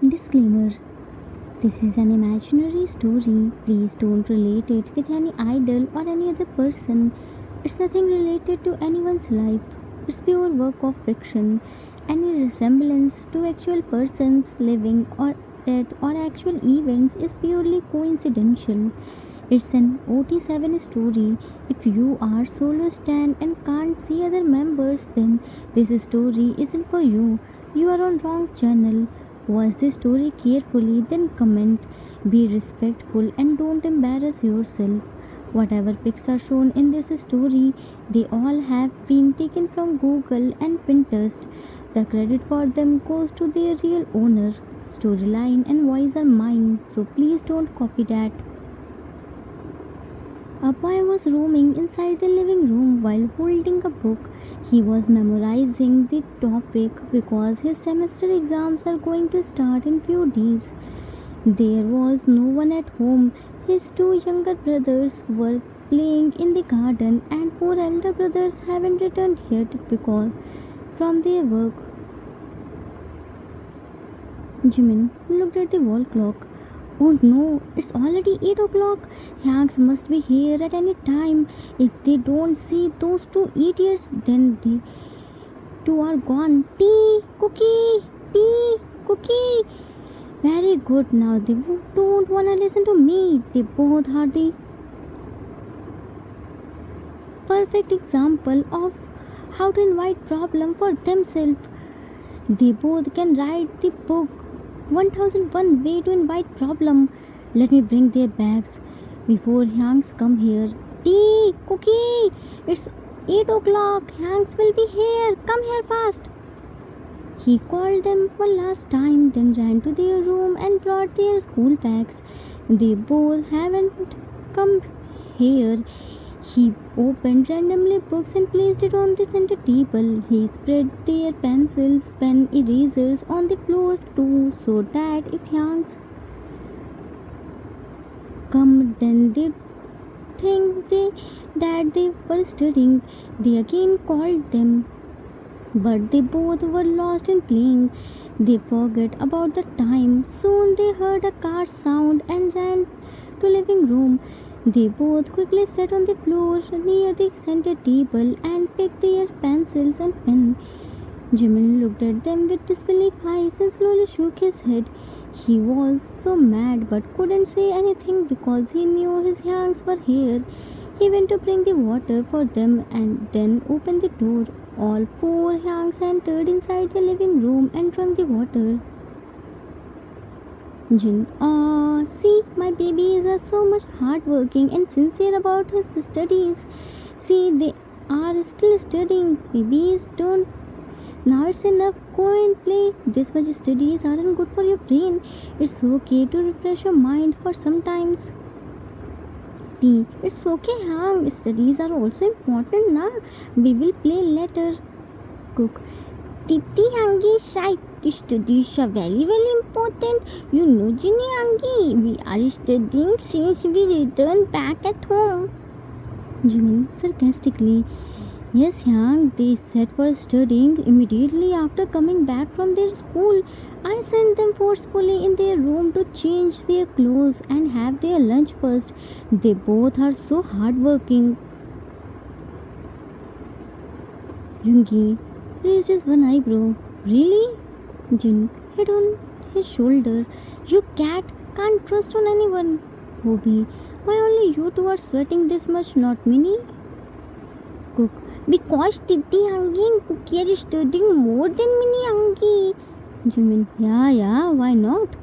Disclaimer: this is an imaginary story. Please don't relate it with any idol or any other person. It's nothing related to anyone's life. It's pure work of fiction. Any resemblance to actual persons living or dead or actual events is purely coincidental. It's an OT7 story. If you are solo stand and can't see other members, then this story isn't for you. You are on wrong channel. Watch the story carefully, then comment. Be respectful and don't embarrass yourself. Whatever pics are shown in this story, they all have been taken from Google and Pinterest. The credit for them goes to their real owner. Storyline and voice are mine, so please don't copy that. A boy was roaming inside the living room while holding a book. He was memorizing the topic because his semester exams are going to start in few days. There was no one at home. His two younger brothers were playing in the garden and four elder brothers haven't returned yet because from their work. Jimin looked at the wall clock. Oh no, it's already 8 o'clock. Hanks must be here at any time. If they don't see those two idiots, then the two are gone. Tea, cookie, tea, cookie. Very good, now they don't wanna listen to me. They both are the perfect example of how to invite problem for themselves. They both can write the book 1001 way to invite problem. Let me bring their bags before Hanks come here. Tea, cookie, it's 8 o'clock. Hanks will be here. Come here fast. He called them one last time, then ran to their room and brought their school bags. They both haven't come here. He opened randomly books and placed it on the center table. He spread their pencils, pen, erasers on the floor too, so that if Hanks come, then they think that they were studying. They again called them, but they both were lost in playing. They forget about the time. Soon they heard a car sound and ran to living room. They both quickly sat on the floor near the center table and picked their pencils and pen. Jimin looked at them with disbelief eyes and slowly shook his head. He was so mad but couldn't say anything because he knew his hands were here. He went to bring the water for them and then opened the door. All four hands entered inside the living room and drank the water. Jin, see, my babies are so much hardworking and sincere about his studies. See, they are still studying. Babies don't. Now it's enough. Go and play. This much studies aren't good for your brain. It's okay to refresh your mind for sometimes. T. It's okay, Hang. Studies are also important, na? We will play later. Cook. Titi Hangi Shai. The studies are very important. You know, Jinny Hangi. We are studying since we returned back at home. Jimin sarcastically. Yes, Yang, they set for studying immediately after coming back from their school. I sent them forcefully in their room to change their clothes and have their lunch first. They both are so hardworking. Yoongi raised his one eyebrow. Really? Jin hit on his shoulder. You cat can't trust on anyone. Hobie, why only you two are sweating this much, not Minnie? Cook, because Titi Hangi and Cookie are studying more than Minnie Hangi. Jimin, yeah, why not?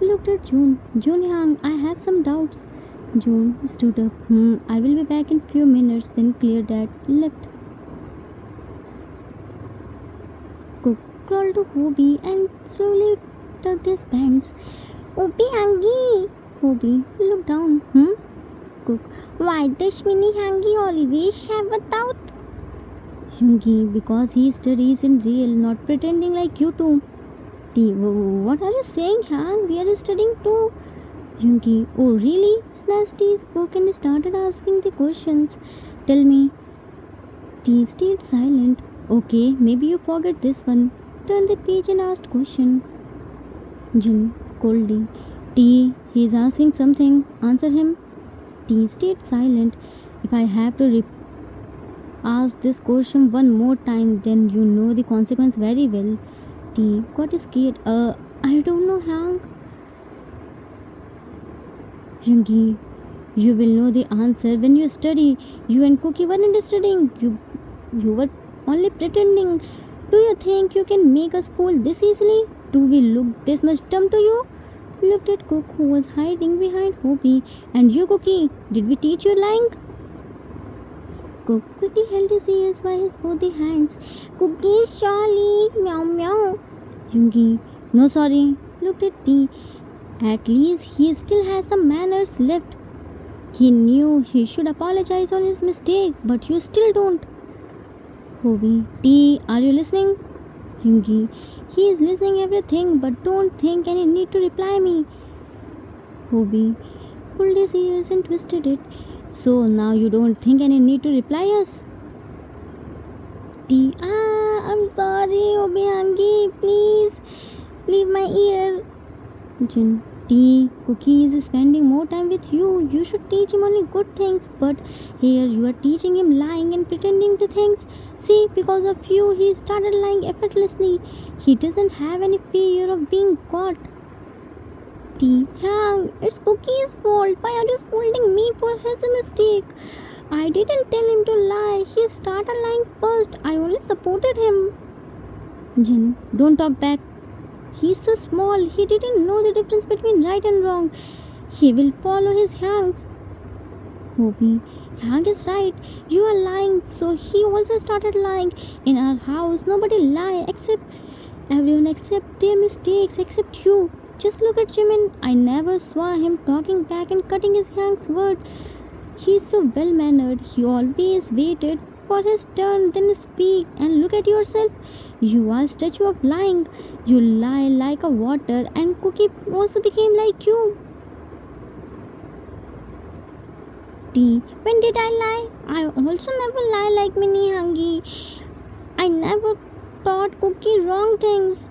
Looked at June. June Yang, I have some doubts. June stood up. I will be back in few minutes, then cleared that. Left. Cook crawled to Hobie and slowly tugged his pants. Hobie Hangi! Hobie looked down. Cook, why does Minnie Hangi always have a doubt? Yoongi, because he studies in real, not pretending like you two. T, what are you saying, Han? We are studying too. Yoongi, oh really? Snatched his book and started asking the questions. Tell me. T stayed silent. Okay, maybe you forget this one. Turned the page and asked question. Jin coldly. T, he's asking something. Answer him. T stayed silent. If I have to ask this question one more time, then you know the consequence very well. T got scared. I don't know, Hank. Yungi, you will know the answer when you study. You and Cookie weren't studying. You were only pretending. Do you think you can make us fool this easily? Do we look this much dumb to you? Looked at Cook, who was hiding behind Hobie. And you, Cookie, did we teach you lying? Cook quickly held his ears by his both the hands. Cookie, surely, meow meow. Yungi, no sorry. Looked at T. At least he still has some manners left. He knew he should apologize on his mistake, but you still don't. Hobie, T, are you listening? Yungi, he is listening everything, but don't think any need to reply me. Hobie pulled his ears and twisted it. So now you don't think any need to reply us? T, I'm sorry, Obiangi, please leave my ear. Jin, T, Cookie is spending more time with you. You should teach him only good things. But here you are teaching him lying and pretending the things. See, because of you, he started lying effortlessly. He doesn't have any fear of being caught. T, Hang, it's Cookie's fault. Why are you scolding me for his mistake? I didn't tell him to lie. He started lying first. I only supported him. Jin, don't talk back. He's so small, he didn't know the difference between right and wrong. He will follow his hands. Hobie, Hang is right. You are lying, so he also started lying. In our house, nobody lie except everyone accept their mistakes except you. Just look at Jimin. I never saw him talking back and cutting his Hang's word. He's so well mannered. He always waited for his turn, then speak. And look at yourself. You are a statue of lying. You lie like a water, and Cookie also became like you. T, when did I lie? I also never lie like Mini Hangi. I never taught Cookie wrong things.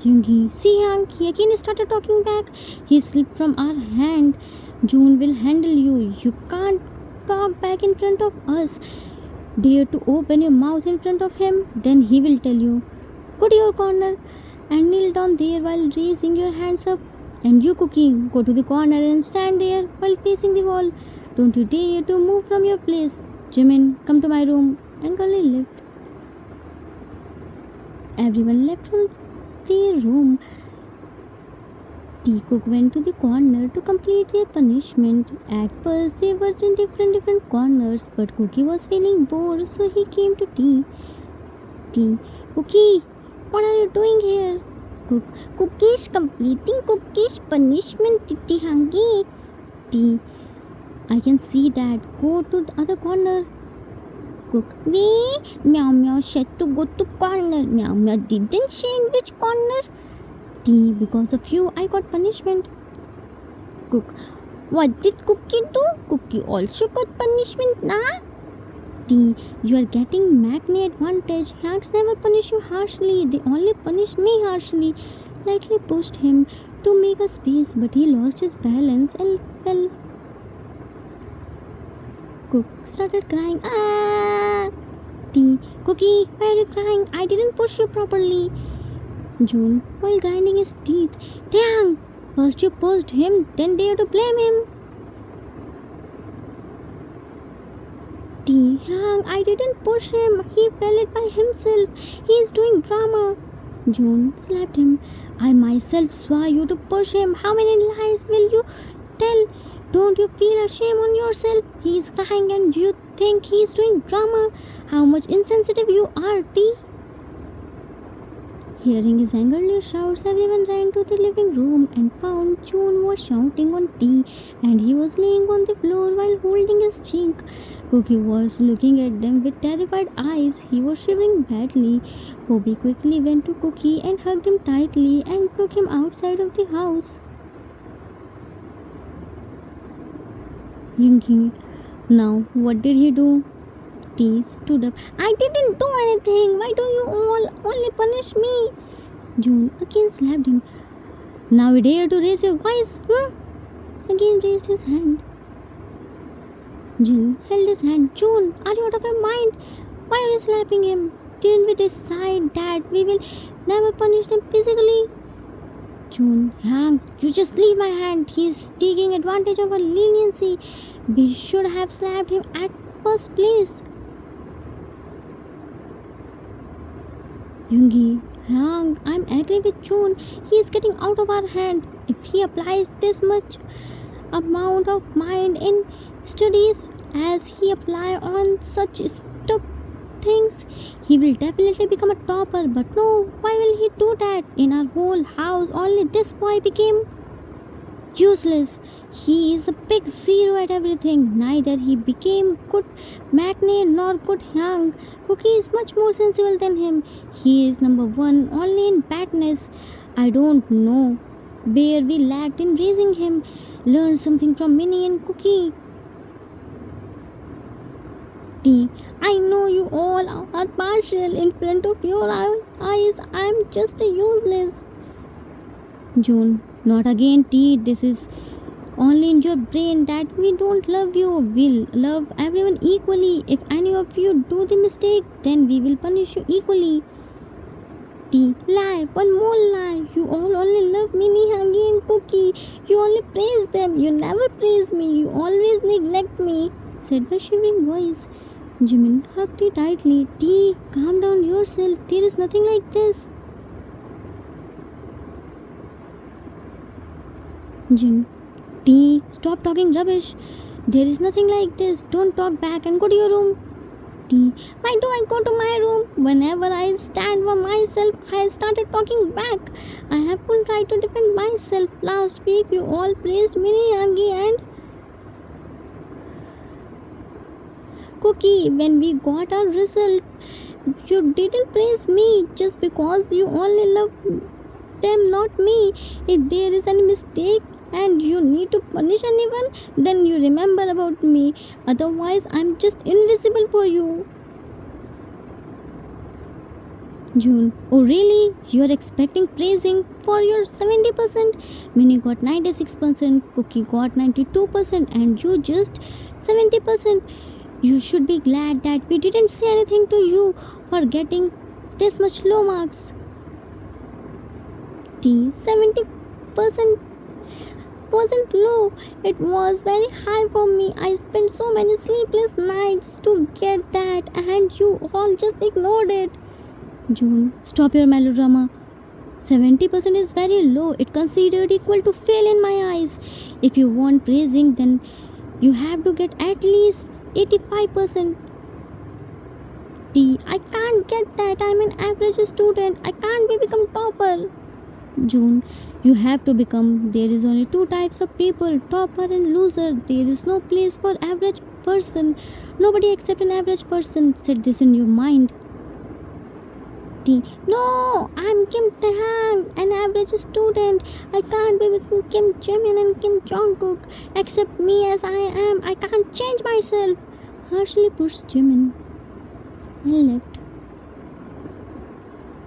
Yungi, see Hank, he again started talking back. He slipped from our hand. June will handle you. You can't talk back in front of us. Dare to open your mouth in front of him, then he will tell you. Go to your corner and kneel down there while raising your hands up. And you, Cookie, go to the corner and stand there while facing the wall. Don't you dare to move from your place. Jimin, come to my room. And Curly left. Everyone left from their room. T-Cook went to the corner to complete their punishment. At first, they were in different corners, but Cookie was feeling bored, so he came to T. T, Cookie, what are you doing here? Cook, Cookie's completing Cookie's punishment, Titi Hangi. T, I can see that. Go to the other corner. Cook, we, Meow Meow said to go to corner. Meow Meow didn't say in which corner. T, because of you, I got punishment. Cook, what did Cookie do? Cookie also got punishment, nah? T, you are getting Magni advantage. Hanks never punish you harshly. They only punish me harshly. Lightly pushed him to make a space, but he lost his balance and fell. Cook started crying. Ah! T, Cookie, why are you crying? I didn't push you properly. June, while grinding his teeth. Dang! First you pushed him, then dare to blame him. T, Hang, I didn't push him. He fell it by himself. He is doing drama. June slapped him. I myself saw you to push him. How many lies will you tell? Don't you feel ashamed on yourself? He is crying and you think he is doing drama. How much insensitive you are, T. Hearing his angrily shouts, everyone ran to the living room and found June was shouting on T and he was laying on the floor while holding his cheek. Cookie was looking at them with terrified eyes. He was shivering badly. Hobie quickly went to Cookie and hugged him tightly and took him outside of the house. Yungi, now what did he do? T stood up. I didn't do anything. Why do you all only punish me? June again slapped him. Now you dare to raise your voice? Again raised his hand. Jin held his hand. June, are you out of your mind? Why are you slapping him? Didn't we decide that we will never punish them physically? June, Hank, you just leave my hand. He's taking advantage of our leniency. We should have slapped him at first place. Yoongi, Hank, I'm agree with June. He is getting out of our hand. If he applies this much amount of mind in studies as he apply on such stupid things, he will definitely become a topper. But no, why will he do that? In our whole house only this boy became useless. He is a big zero at everything. Neither he became good Magne nor good Hyang. Cookie is much more sensible than him. He is number one only in badness. I don't know where we lacked in raising him. Learn something from Minnie and Cookie. T. I know you all are partial in front of your eyes. I'm just a useless. June. Not again, T. This is only in your brain that we don't love you. We'll love everyone equally. If any of you do the mistake, then we will punish you equally. T. Lie. One more lie. You all only love Minnie, Huggy and Cookie. You only praise them. You never praise me. You always neglect me, said the shivering voice. Jimin hugged her tightly. T. Calm down yourself. There is nothing like this. Jin. T. Stop talking rubbish. There is nothing like this. Don't talk back and go to your room. T. Why do I go to my room? Whenever I stand for myself, I started talking back. I have full right to defend myself. Last week, you all praised Minnie, Huggy and Cookie. When we got our result, you didn't praise me just because you only love them, not me. If there is any mistake and you need to punish anyone, then you remember about me. Otherwise, I'm just invisible for you. June. Oh really? You're expecting praising for your 70%? Minnie got 96%, Cookie got 92%, and you just 70%. You should be glad that we didn't say anything to you for getting this much low marks. T. 70% wasn't low. It was very high for me. I spent so many sleepless nights to get that, and you all just ignored it. June. Stop your melodrama. 70% is very low. It considered equal to fail in my eyes. If you want praising, then you have to get at least 85%. T. I can't get that. I'm an average student. I can't become topper. June. You have to become. There is only two types of people, topper and loser. There is no place for average person. Nobody except an average person. Set this in your mind. T. No, I'm Kim Tae-hang, an average student. I can't be with Kim Jimin and Kim Jongkook. Accept me as I am. I can't change myself. Harshly pushed Jimin and left.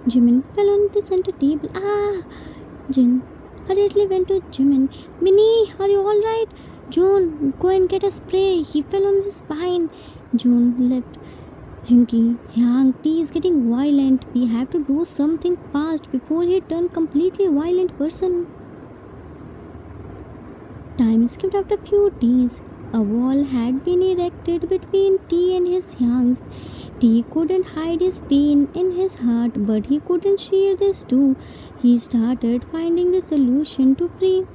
Jimin fell on the center table. Jin hurriedly went to Jimin. Minnie, are you alright? June, go and get a spray. He fell on his spine. June left. Junki, Hyang, T is getting violent. We have to do something fast before he turns completely violent person. Time skipped after few days. A wall had been erected between T and his Hyangs. T couldn't hide his pain in his heart, but he couldn't share this too. He started finding the solution to free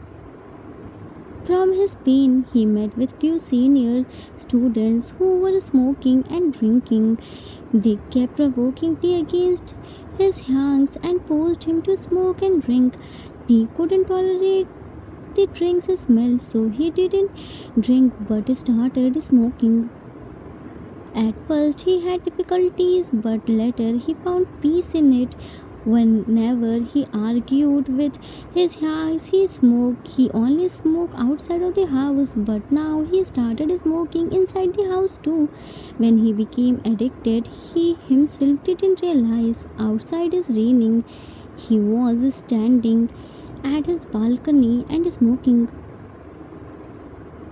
from his pain. He met with few senior students who were smoking and drinking. They kept provoking T against his Hyangs and forced him to smoke and drink. T couldn't tolerate the drink's smell, so he didn't drink but started smoking. At first, he had difficulties, but later he found peace in it. Whenever he argued with his Hyangs, he smoked. He only smoked outside of the house, but now he started smoking inside the house too. When he became addicted, he himself didn't realize outside is raining. He was standing at his balcony and smoking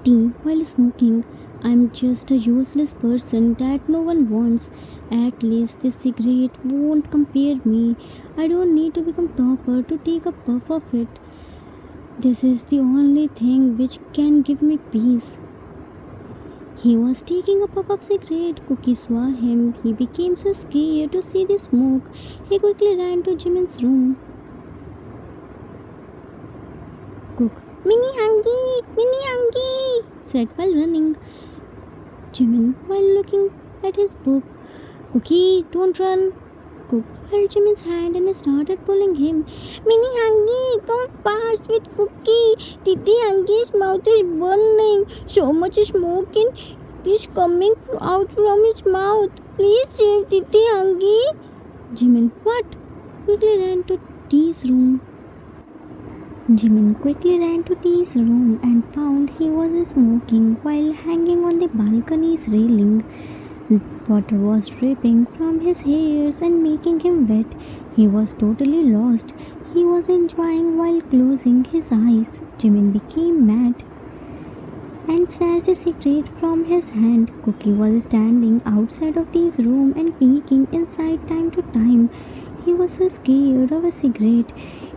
tea while smoking. I'm just a useless person that no one wants. At least this cigarette won't compare me. I don't need to become topper to take a puff of it. This is the only thing which can give me peace. He was taking a puff of cigarette. Cookie saw him. He became so scared to see the smoke. He quickly ran to Jimin's room. Cook, Minnie hungry, said while running. Jimin, while looking at his book. Cookie, don't run. Cook held Jimin's hand and started pulling him. Minnie hungry, come fast with Cookie. Titi Hungry's mouth is burning. So much smoke is coming out from his mouth. Please save Titi Hungry. Jimin, what? Quickly ran to Tea's room. Jimin quickly ran to Tea's room and found he was smoking while hanging on the balcony's railing. Water was dripping from his hairs and making him wet. He was totally lost. He was enjoying while closing his eyes. Jimin became mad and snatched the cigarette from his hand. Cookie was standing outside of Tea's room and peeking inside time to time. He was so scared of a cigarette.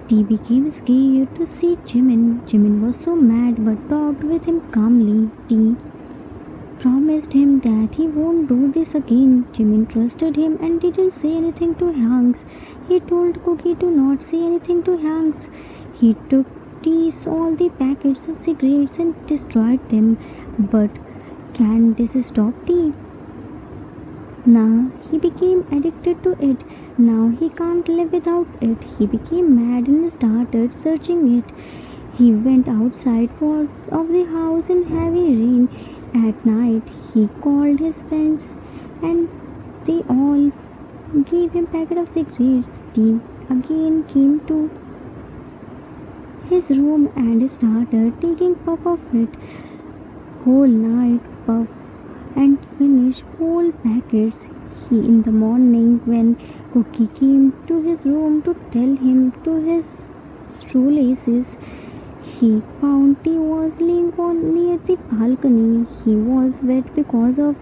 T became scared to see Jimin. Jimin was so mad but talked with him calmly. T promised him that he won't do this again. Jimin trusted him and didn't say anything to Hanks. He told Cookie to not say anything to Hanks. He took T's all the packets of cigarettes and destroyed them. But can this stop T? Nah, he became addicted to it. Now he can't live without it. He became mad and started searching it. He went outside of the house in heavy rain. At night, he called his friends and they all gave him packet of cigarettes. T again came to his room and started taking puff of it. Whole night puff and finish whole packets. He in the morning when Cookie came to his room to tell him to his shoelaces, he found T was laying on near the balcony. He was wet because of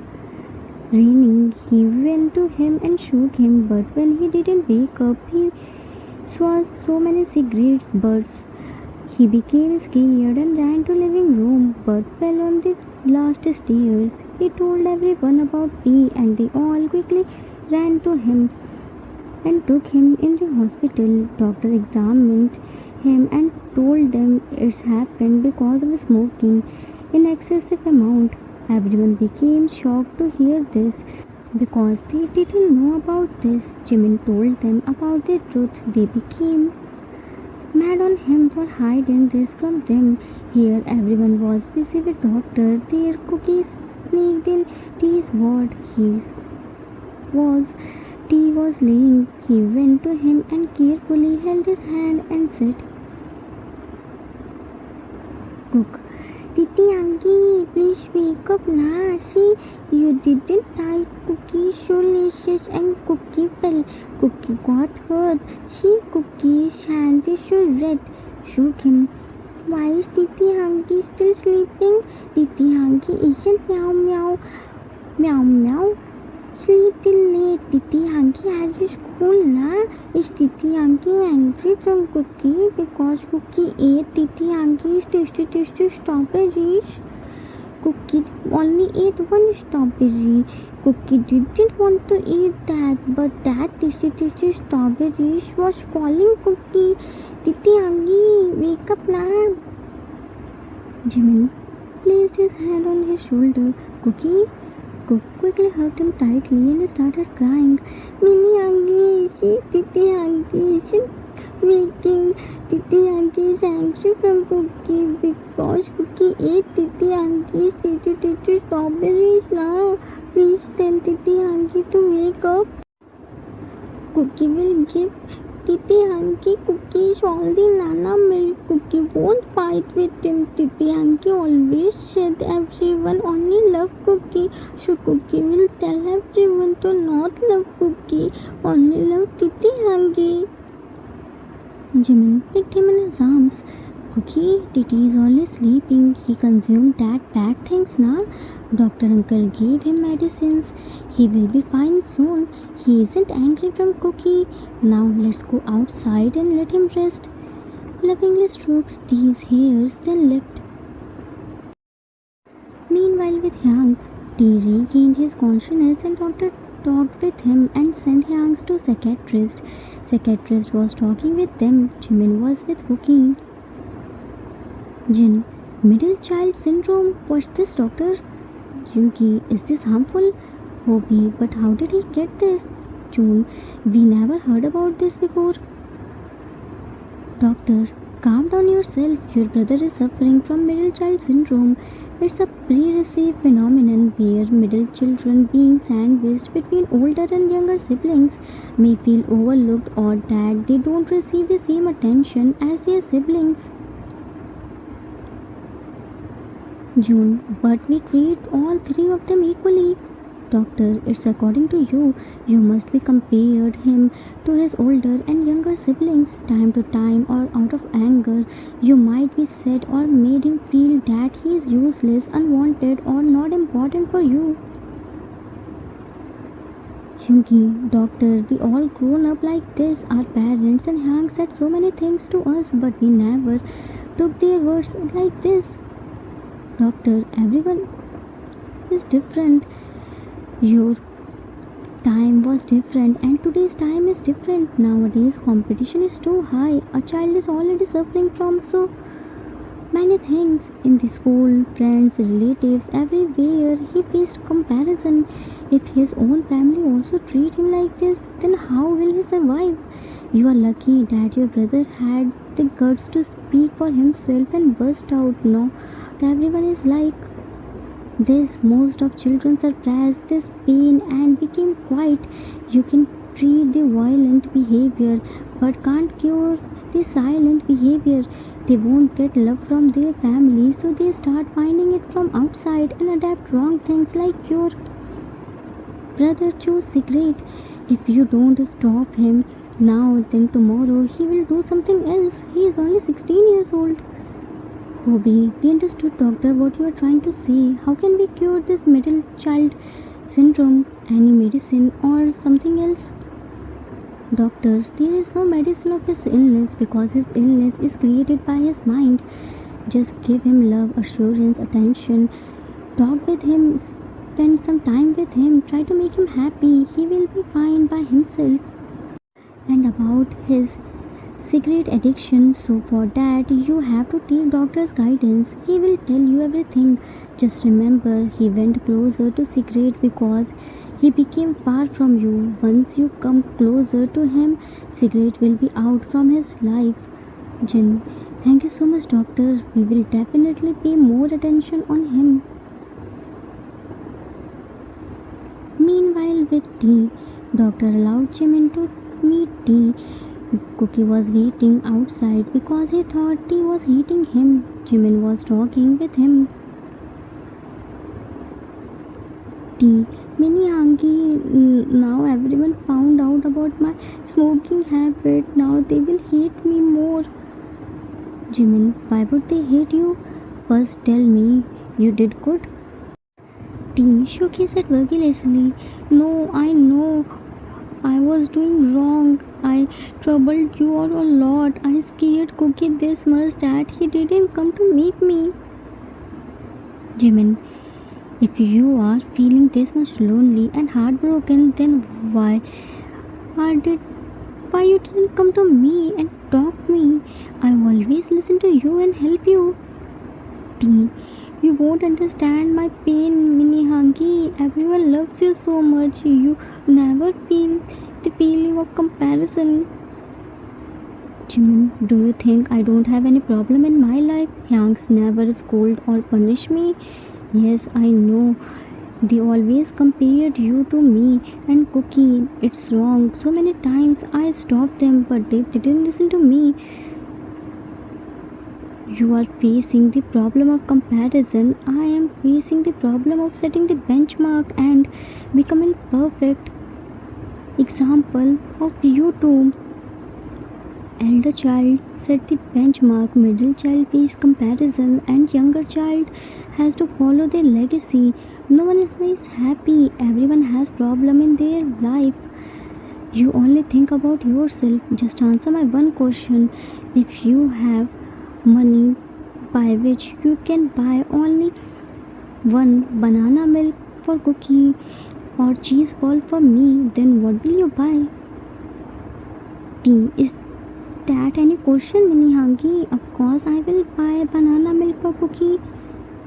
raining. He went to him and shook him, but when he didn't wake up, he saw so many cigarettes butts. He became scared and ran to living room but fell on the last stairs. He told everyone about T and they all quickly ran to him and took him in the hospital. Doctor examined him and told them it's happened because of smoking in excessive amount. Everyone became shocked to hear this because they didn't know about this. Jimin told them about the truth. They became mad on him for hiding this from them. Here everyone was busy with doctor. Their Cookies sneaked in T's ward. T was laying. He went to him and carefully held his hand and said, Cook, Titi Hungry, please wake up now. See, you didn't tie Cookie's shoelaces and Cookie fell. Cookie got hurt. See, Cookie's hand is so red. Shook him. Why is Titi Hungry still sleeping? Titi Hungry isn't meow meow. Meow meow. Sleep till late. Titi Hungry has school now. Is Titi Hungry angry from Cookie because Cookie ate Titi Hungry's tasty strawberries? Cookie only ate one strawberry. Cookie didn't want to eat that, but that tasty strawberries was calling Cookie. Titi Hungry, wake up now. Jimin placed his hand on his shoulder. Cookie? Cook quickly hugged him tightly and started crying. Minnie Hungry, see, Titi Hungry isn't waking. Titi Hungry is angry from Cookie because Cookie ate Titi Hungry's tasty strawberries now. Please tell Titi Hungry to wake up. Cookie will give Titi Hungry cookies all the nana milk. Cookie won't fight with him. Titi Hungry always said everyone only love Cookie. So Cookie will tell everyone to not love Cookie, only love Titi Hungry. Jimin picked him in his arms. Cookie, Titi is only sleeping. He consumed that bad things now. Doctor uncle gave him medicines. He will be fine soon. He isn't angry from Cookie. Now let's go outside and let him rest. Lovingly strokes Tea's hairs, then left. Meanwhile, with Hyang's, T regained his consciousness and doctor talked with him and sent Hyang's to psychiatrist. Psychiatrist was talking with them. Jimin was with Cookie. Jin, middle child syndrome. What's this, doctor? Junki, is this harmful? Hobie, but how did he get this? June, we never heard about this before. Doctor, calm down yourself. Your brother is suffering from middle child syndrome. It's a pre-received phenomenon where middle children being sandwiched between older and younger siblings may feel overlooked or that they don't receive the same attention as their siblings. June, but we treat all three of them equally. Doctor, it's according to you. You must be compared him to his older and younger siblings time to time or out of anger. You might be said or made him feel that he is useless, unwanted or not important for you. Yunki, doctor, we all grown up like this. Our parents and Hank said so many things to us, but we never took their words like this. Doctor, everyone is different. Your time was different and today's time is different. Nowadays competition is too high. A child is already suffering from so many things in the school, friends, relatives, everywhere he faced comparison. If his own family also treat him like this, then how will he survive? You are lucky that your brother had the guts to speak for himself and burst out. Not everyone is like this. Most of children suppress this pain and became quiet. You can treat the violent behavior but can't cure the silent behavior. They won't get love from their family, so they start finding it from outside and adapt wrong things like your brother chose cigarette. If you don't stop him now, then tomorrow he will do something else. He is only 16 years old. Hobie, we understood, doctor, what you are trying to say. How can we cure this middle child syndrome? Any medicine or something else? Doctor, there is no medicine of his illness because his illness is created by his mind. Just give him love, assurance, attention. Talk with him, spend some time with him, try to make him happy. He will be fine by himself. And about his cigarette addiction, so for that you have to take doctor's guidance. He will tell you everything. Just remember, he went closer to cigarette because he became far from you. Once you come closer to him, cigarette will be out from his life. Jin, thank you so much, doctor. We will definitely pay more attention on him. Meanwhile, with T, doctor allowed Jimin to meet T. Cookie was waiting outside because he thought T was hating him. Jimin was talking with him. T, Mini Hanky, now everyone found out about my smoking habit. Now they will hate me more. Jimin, why would they hate you? First tell me, you did good? T shook his head vigorously. No, I know. I was doing wrong. I troubled you all a lot. I scared Cookie this much that he didn't come to meet me. Jimin, if you are feeling this much lonely and heartbroken, then why you didn't come to me and talk me? I always listen to you and help you. T, you won't understand my pain, Mini Hanky. Everyone loves you so much. You never feel the feeling of comparison. Jimin, do you think I don't have any problem in my life? Yanks never scold or punish me. Yes, I know. They always compared you to me and Cookie. It's wrong. So many times I stopped them, but they didn't listen to me. You are facing the problem of comparison. I am facing the problem of setting the benchmark and becoming perfect example of you two. Elder child set the benchmark, middle child face comparison, and younger child has to follow their legacy. No one is happy. Everyone has problem in their life. You only think about yourself. Just answer my one question. If you have money by which you can buy only one banana milk for cookie or cheese ball for me, then what will you buy? Tea. Is that any question, Minihangi? Of course I will buy banana milk for cookie.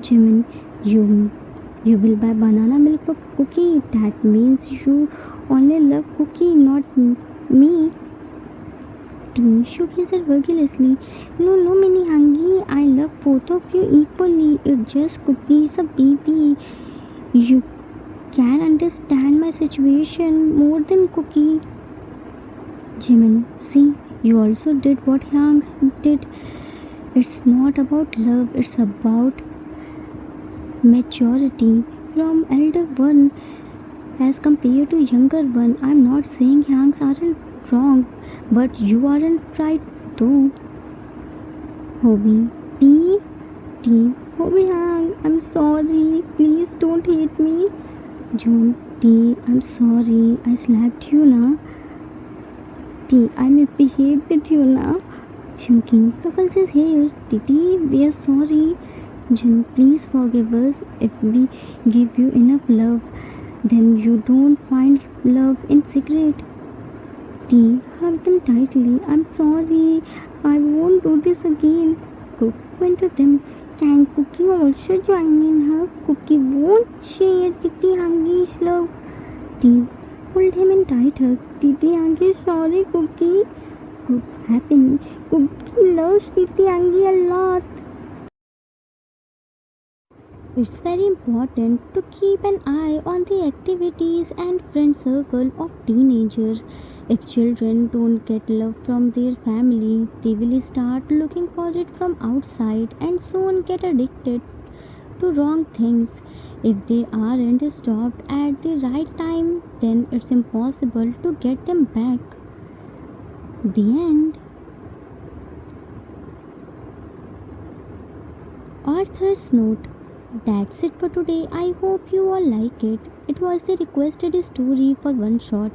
Jimin, you will buy banana milk for cookie. That means you only love cookie, not me. Tea shook his head vigorously. No, Minihangi, I love both of you equally. It's just cookie is a baby. You can understand my situation more than cookie. Jimin, see, you also did what Hanks did. It's not about love, it's about maturity from elder one as compared to younger one. I'm not saying Hanks aren't wrong, but you aren't right though. Hobie, Hobie Hang, I'm sorry. Please don't hate me. June, I'm sorry. I slapped you na. I misbehaved with you na. Shunking ruffles his hairs. Titi, we are sorry. Jun, please forgive us if we give you enough love. Then you don't find love in cigarette. Hug them tightly. I'm sorry. I won't do this again. Cook went to them. Can Cookie also join in her? Cookie won't share Titi Hangi's love. Pulled him in tighter. Titi Hangi, sorry Cookie. Cook happily. Cookie loves Titi Hangi a lot. It's very important to keep an eye on the activities and friend circle of teenagers. If children don't get love from their family, they will start looking for it from outside and soon get addicted to wrong things. If they aren't stopped at the right time, then it's impossible to get them back. The end. Author's note. That's it for today. I hope you all like it. It was the requested story for one shot.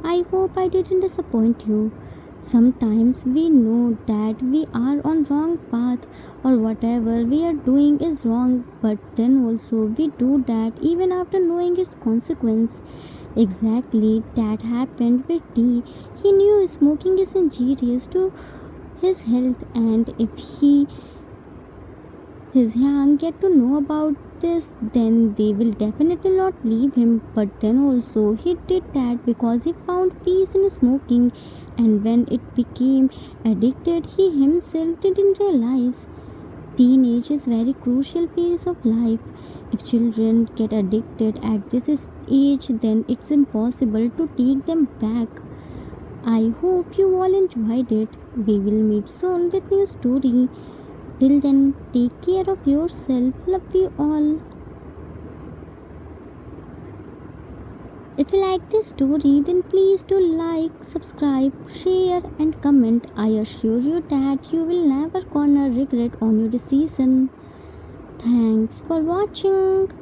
I hope I didn't disappoint you. Sometimes we know that we are on wrong path or whatever we are doing is wrong, but then also we do that even after knowing its consequence. Exactly that happened with D. He knew smoking is injurious to his health, and if his young get to know about this, then they will definitely not leave him. But then also he did that because he found peace in smoking, and when it became addicted, he himself didn't realize. Teenage is very crucial phase of life. If children get addicted at this age, then it's impossible to take them back. I hope you all enjoyed it. We will meet soon with new story. Till then, take care of yourself. Love you all. If you like this story, then please do like, subscribe, share, and comment. I assure you that you will never gonna regret on your decision. Thanks for watching.